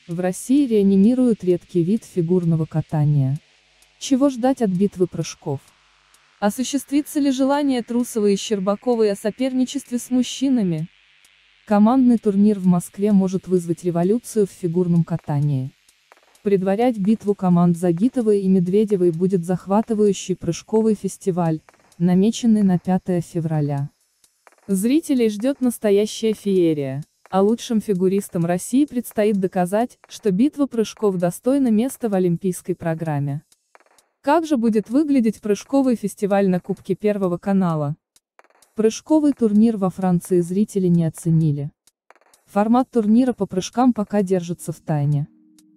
В России реанимируют редкий вид фигурного катания. Чего ждать от битвы прыжков? Осуществится ли желание Трусовой и Щербаковой о соперничестве с мужчинами? Командный турнир в Москве может вызвать революцию в фигурном катании. Предварять битву команд Загитовой и Медведевой будет захватывающий прыжковый фестиваль, намеченный на 5 февраля. Зрителей ждет настоящая феерия, а лучшим фигуристам России предстоит доказать, что битва прыжков достойна места в олимпийской программе. Как же будет выглядеть прыжковый фестиваль на Кубке Первого канала? Прыжковый турнир во Франции зрители не оценили. Формат турнира по прыжкам пока держится в тайне.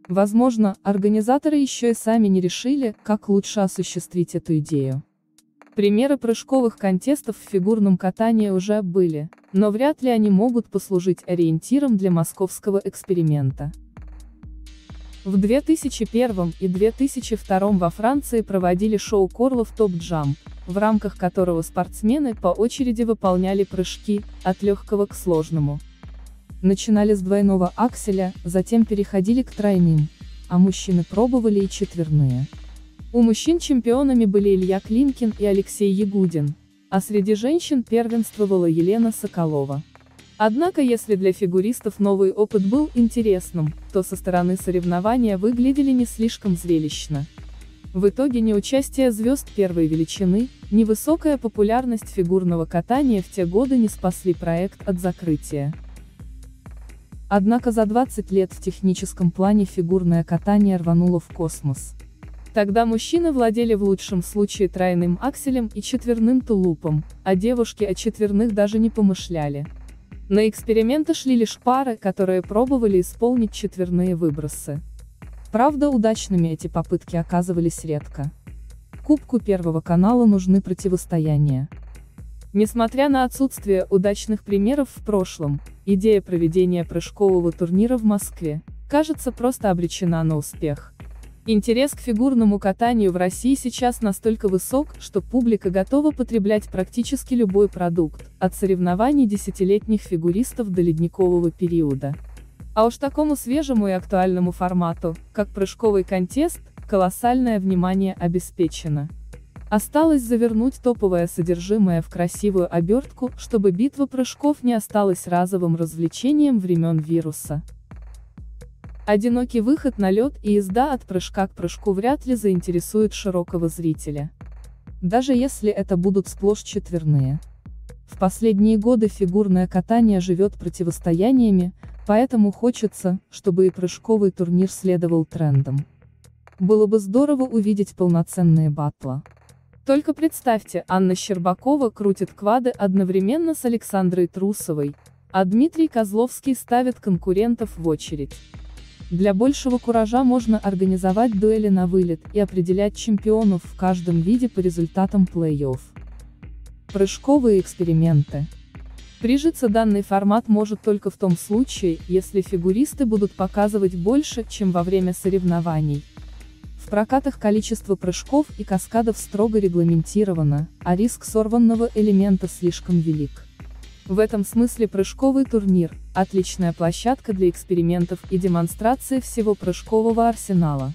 Возможно, организаторы еще и сами не решили, как лучше осуществить эту идею. Примеры прыжковых контестов в фигурном катании уже были, но вряд ли они могут послужить ориентиром для московского эксперимента. В 2001 и 2002 во Франции проводили шоу Корлов Топ Джамп, в рамках которого спортсмены по очереди выполняли прыжки, от легкого к сложному. Начинали с двойного акселя, затем переходили к тройным, а мужчины пробовали и четверные. У мужчин чемпионами были Илья Климкин и Алексей Ягудин, а среди женщин первенствовала Елена Соколова. Однако если для фигуристов новый опыт был интересным, то со стороны соревнования выглядели не слишком зрелищно. В итоге ни участие звезд первой величины, ни высокая популярность фигурного катания в те годы не спасли проект от закрытия. Однако за 20 лет в техническом плане фигурное катание рвануло в космос. Тогда мужчины владели в лучшем случае тройным акселем и четверным тулупом, а девушки о четверных даже не помышляли. На эксперименты шли лишь пары, которые пробовали исполнить четверные выбросы. Правда, удачными эти попытки оказывались редко. Кубку Первого канала нужны противостояния. Несмотря на отсутствие удачных примеров в прошлом, идея проведения прыжкового турнира в Москве, кажется, просто обречена на успех. Интерес к фигурному катанию в России сейчас настолько высок, что публика готова потреблять практически любой продукт, от соревнований десятилетних фигуристов до ледникового периода. А уж такому свежему и актуальному формату, как прыжковый контест, колоссальное внимание обеспечено. Осталось завернуть топовое содержимое в красивую обертку, чтобы битва прыжков не осталась разовым развлечением времен вируса. Одинокий выход на лед и езда от прыжка к прыжку вряд ли заинтересует широкого зрителя. Даже если это будут сплошь четверные. В последние годы фигурное катание живет противостояниями, поэтому хочется, чтобы и прыжковый турнир следовал трендам. Было бы здорово увидеть полноценные баттлы. Только представьте, Анна Щербакова крутит квады одновременно с Александрой Трусовой, а Дмитрий Козловский ставит конкурентов в очередь. Для большего куража можно организовать дуэли на вылет и определять чемпионов в каждом виде по результатам плей-офф. Прыжковые эксперименты. Прижиться данный формат может только в том случае, если фигуристы будут показывать больше, чем во время соревнований. В прокатах количество прыжков и каскадов строго регламентировано, а риск сорванного элемента слишком велик. В этом смысле прыжковый турнир – отличная площадка для экспериментов и демонстрации всего прыжкового арсенала.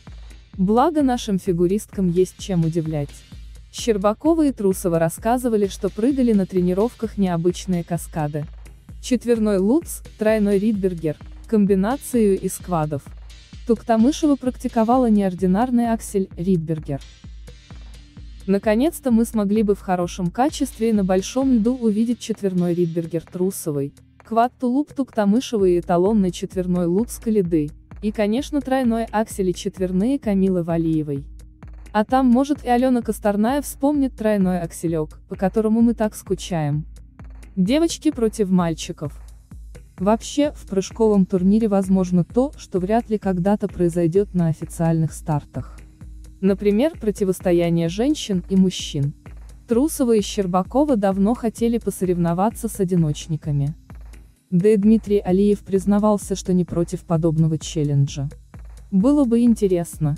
Благо нашим фигуристкам есть чем удивлять. Щербакова и Трусова рассказывали, что прыгали на тренировках необычные каскады. Четверной лутц, тройной ридбергер, комбинацию из квадов. Туктамышева практиковала неординарный аксель, ридбергер. Наконец-то мы смогли бы в хорошем качестве и на большом льду увидеть четверной ридбергер Трусовой, квад-тулуп Туктамышевой и эталонный четверной лутц Калиды, и, конечно, тройной аксель и четверные Камилы Валиевой. А там, может, и Алена Косторная вспомнит тройной акселек, по которому мы так скучаем. Девочки против мальчиков. Вообще, в прыжковом турнире возможно то, что вряд ли когда-то произойдет на официальных стартах. Например, противостояние женщин и мужчин. Трусова и Щербакова давно хотели посоревноваться с одиночниками. Да и Дмитрий Алиев признавался, что не против подобного челленджа. Было бы интересно.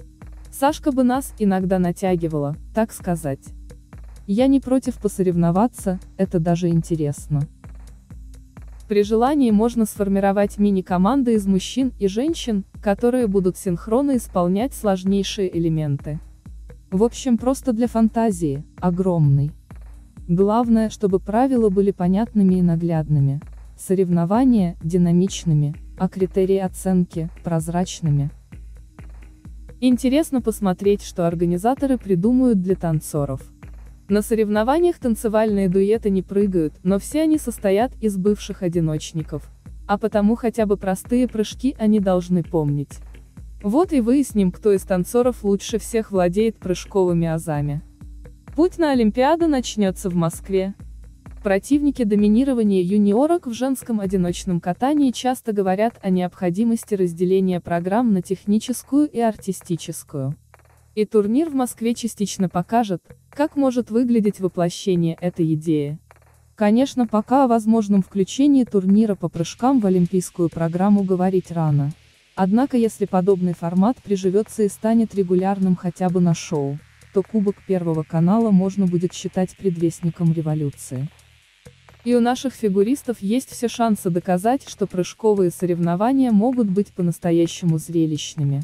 Сашка бы нас иногда натягивала, так сказать. Я не против посоревноваться, это даже интересно. При желании можно сформировать мини-команды из мужчин и женщин, которые будут синхронно исполнять сложнейшие элементы. В общем, просто для фантазии, огромный. Главное, чтобы правила были понятными и наглядными. Соревнования – динамичными, а критерии оценки – прозрачными. Интересно посмотреть, что организаторы придумают для танцоров. На соревнованиях танцевальные дуэты не прыгают, но все они состоят из бывших одиночников. А потому хотя бы простые прыжки они должны помнить. Вот и выясним, кто из танцоров лучше всех владеет прыжковыми азами. Путь на Олимпиаду начнется в Москве. Противники доминирования юниорок в женском одиночном катании часто говорят о необходимости разделения программ на техническую и артистическую. И турнир в Москве частично покажет, как может выглядеть воплощение этой идеи. Конечно, пока о возможном включении турнира по прыжкам в олимпийскую программу говорить рано. Однако если подобный формат приживется и станет регулярным хотя бы на шоу, то Кубок Первого канала можно будет считать предвестником революции. И у наших фигуристов есть все шансы доказать, что прыжковые соревнования могут быть по-настоящему зрелищными.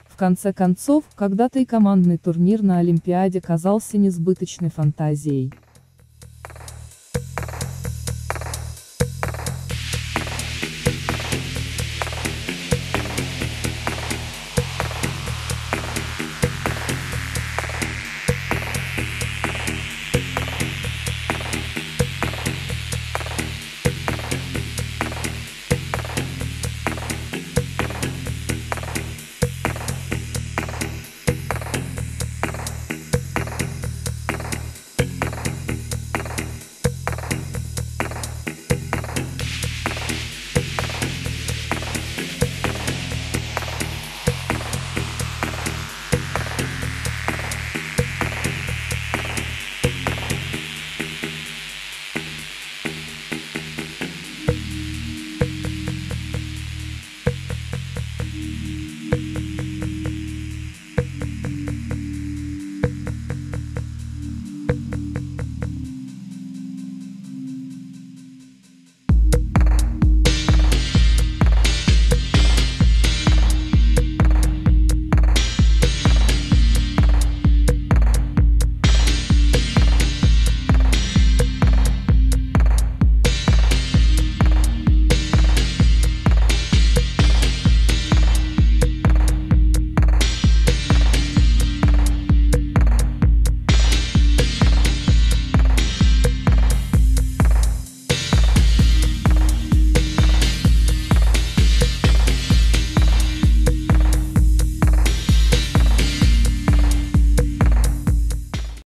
В конце концов, когда-то и командный турнир на Олимпиаде казался несбыточной фантазией.